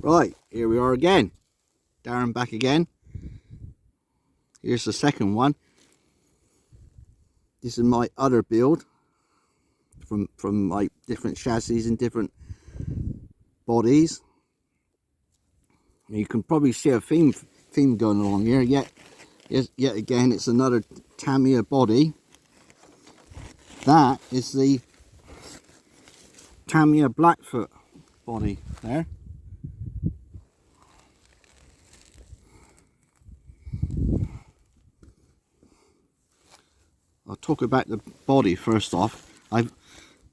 Right, here we are again. Darren back again. Here's the second one. This is my other build from like different chassis and different bodies. You can probably see a theme going along here. Yet again, it's another Tamiya body. That is the Tamiya Blackfoot body there. I'll talk about the body first off. I'll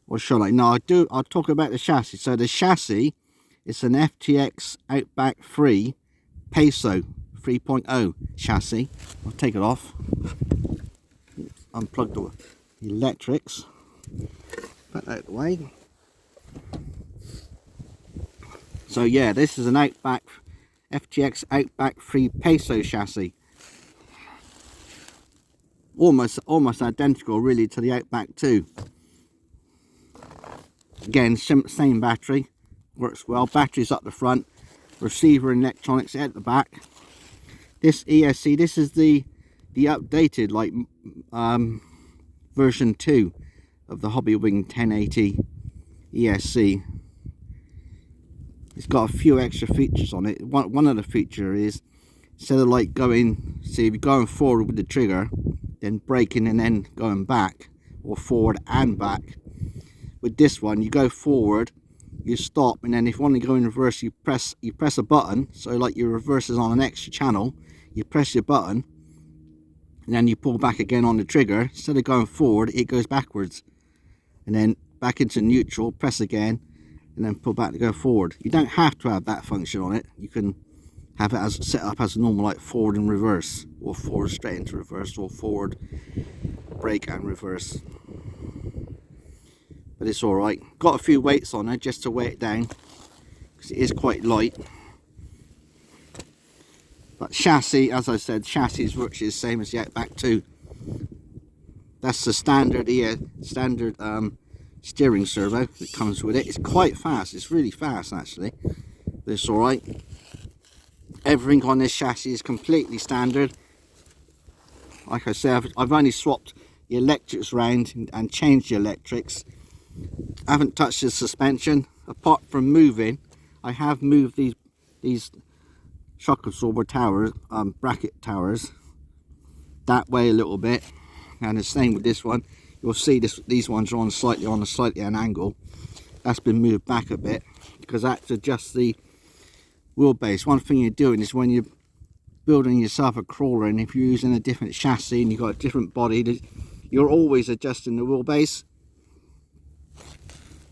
talk about the chassis. So the chassis is an FTX Outback 3 Peso 3.0 chassis. I'll take it off. Unplug the electrics. Put that out of the way. So yeah, this is an Outback FTX Outback 3 Peso chassis. Almost identical really to the Outback 2. Again, same battery, works well. Batteries up the front, receiver and electronics at the back. This ESC, this is the updated like version 2 of the Hobbywing 1080 ESC. It's got a few extra features on it. One of the features is, instead of like going, see if you're going forward with the trigger, then braking and then going back, or forward and back. With this one, you go forward, you stop, and then if you want to go in reverse, you press a button. So like your reverse is on an extra channel, you press your button, and then you pull back again on the trigger. Instead of going forward, it goes backwards, and then back into neutral, press again, and then pull back to go forward. You don't have to have that function on it. You can have it as set up as a normal, like forward and reverse, or forward straight into reverse, or forward brake and reverse. But it's all right. Got a few weights on it just to weigh it down, because it is quite light. But chassis, as I said, chassis is virtually the same as the Outback 2. That's the standard steering servo that comes with it. It's quite fast. It's really fast actually, but it's all right. Everything on this chassis is completely standard. Like I said, I've only swapped the electrics around and changed the electrics. I haven't touched the suspension. Apart from moving, I have moved these shock absorber towers, bracket towers, that way a little bit. And the same with this one. You'll see these ones are on a slightly an angle. That's been moved back a bit because that's adjusts the wheelbase. One thing you're doing is when you're building yourself a crawler, and if you're using a different chassis and you've got a different body, you're always adjusting the wheelbase,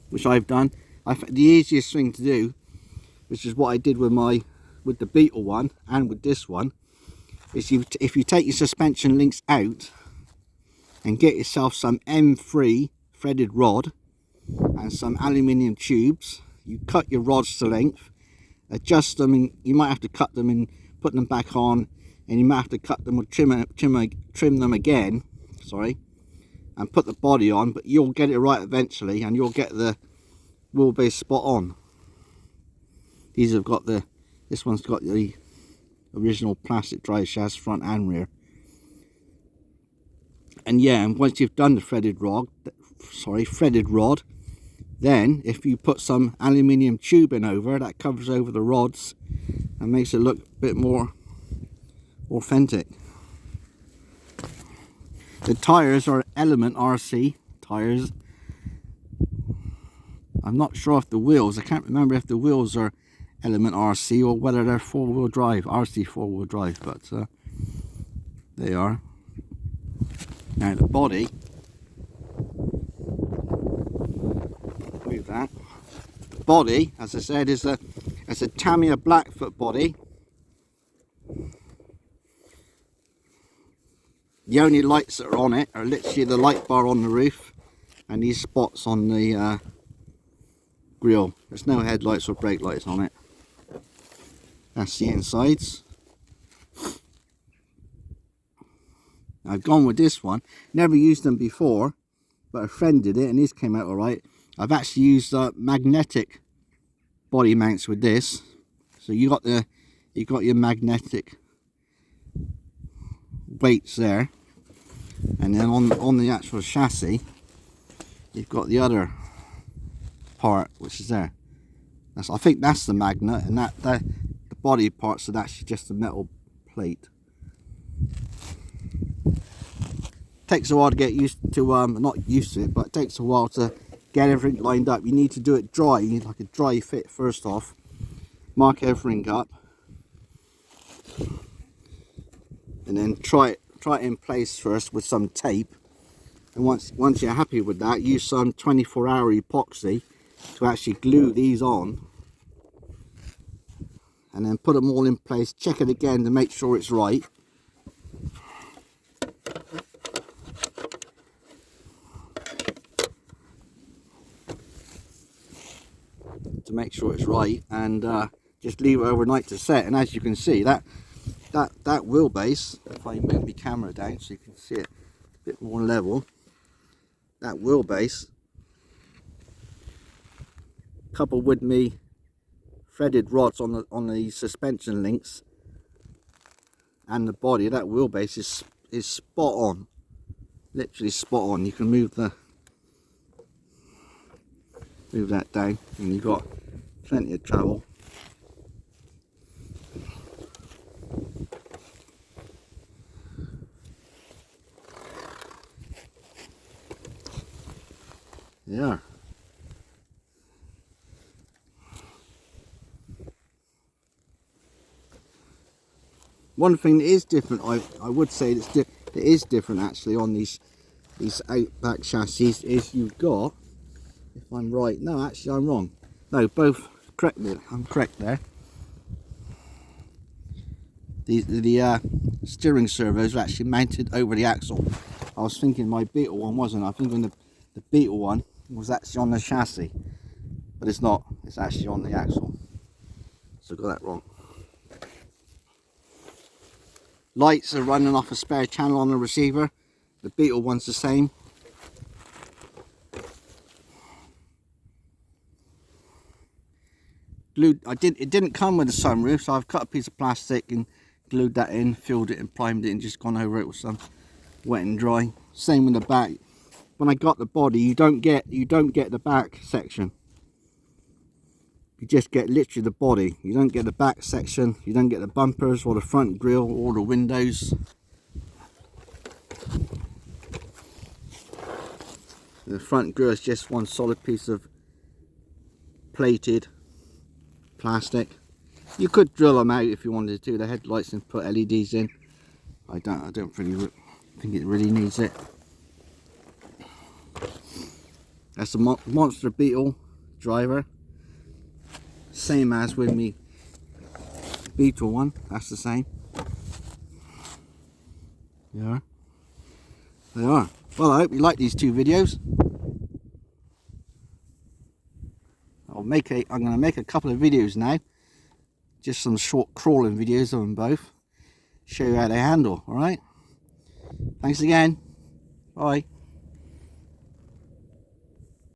which I've done. The easiest thing to do, which is what I did with the Beetle one and with this one, is if you take your suspension links out and get yourself some M3 threaded rod and some aluminium tubes, you cut your rods to length, adjust them, and you might have to cut them and put them back on, and you might have to cut them or trim them again, and put the body on, but you'll get it right eventually, and you'll get the wheelbase spot on. This one's got the original plastic drive shaft front and rear. And yeah, and once you've done the threaded rod, then if you put some aluminium tubing over, that covers over the rods and makes it look a bit more authentic. The tires are Element RC tires. I'm not sure if the wheels, I can't remember if the wheels are Element RC or whether they're four-wheel drive, RC four-wheel drive, but they are. Now the body, move that. The body, as I said, is a Tamiya Blackfoot body. The only lights that are on it are literally the light bar on the roof and these spots on the grille. There's no headlights or brake lights on it. That's the insides. I've gone with this one. Never used them before, but a friend did it and this came out alright. I've actually used magnetic body mounts with this. So you got your magnetic weights there, and then on the actual chassis you've got the other part which is there. I think that's the magnet, and that the body parts are actually just a metal plate. Takes a while to get used to, not used to it, but it takes a while to get everything lined up. You need to do it dry, like a dry fit first off. Mark everything up, and then try it in place first with some tape. And once you're happy with that, use some 24-hour epoxy to actually glue these on, and then put them all in place. Check it again to make sure it's right. And just leave it overnight to set. And as you can see, that wheelbase, if I move my camera down so you can see it a bit more level, that wheelbase, coupled with me threaded rods on the suspension links and the body, that wheelbase is spot on, literally spot on. You can move that down, and you've got plenty of travel. Yeah. One thing that is different, I would say it is different actually on these Outback chassis, is you've got, if I'm right, no actually I'm wrong, no, both correct, I'm correct there. The steering servos are actually mounted over the axle. I was thinking my Beetle one wasn't. I think the Beetle one was actually on the chassis, but it's not, it's actually on the axle, so I got that wrong. Lights are running off a spare channel on the receiver. The Beetle one's the same. Glued, it didn't come with a sunroof, so I've cut a piece of plastic and glued that in, filled it and primed it, and just gone over it with some wet and dry. Same with the back. When I got the body, you don't get the back section. You just get literally the body. You don't get the back section. You don't get the bumpers or the front grille or the windows. The front grille is just one solid piece of plated plastic. You could drill them out if you wanted to, the headlights, and put LEDs in. I don't really think it really needs it. That's a monster Beetle driver, same as with me Beetle one, that's the same. Yeah, they are. Well, I hope you like these two videos. I'm going to make a couple of videos now, just some short crawling videos of them both, show you how they handle. All right, thanks again, bye.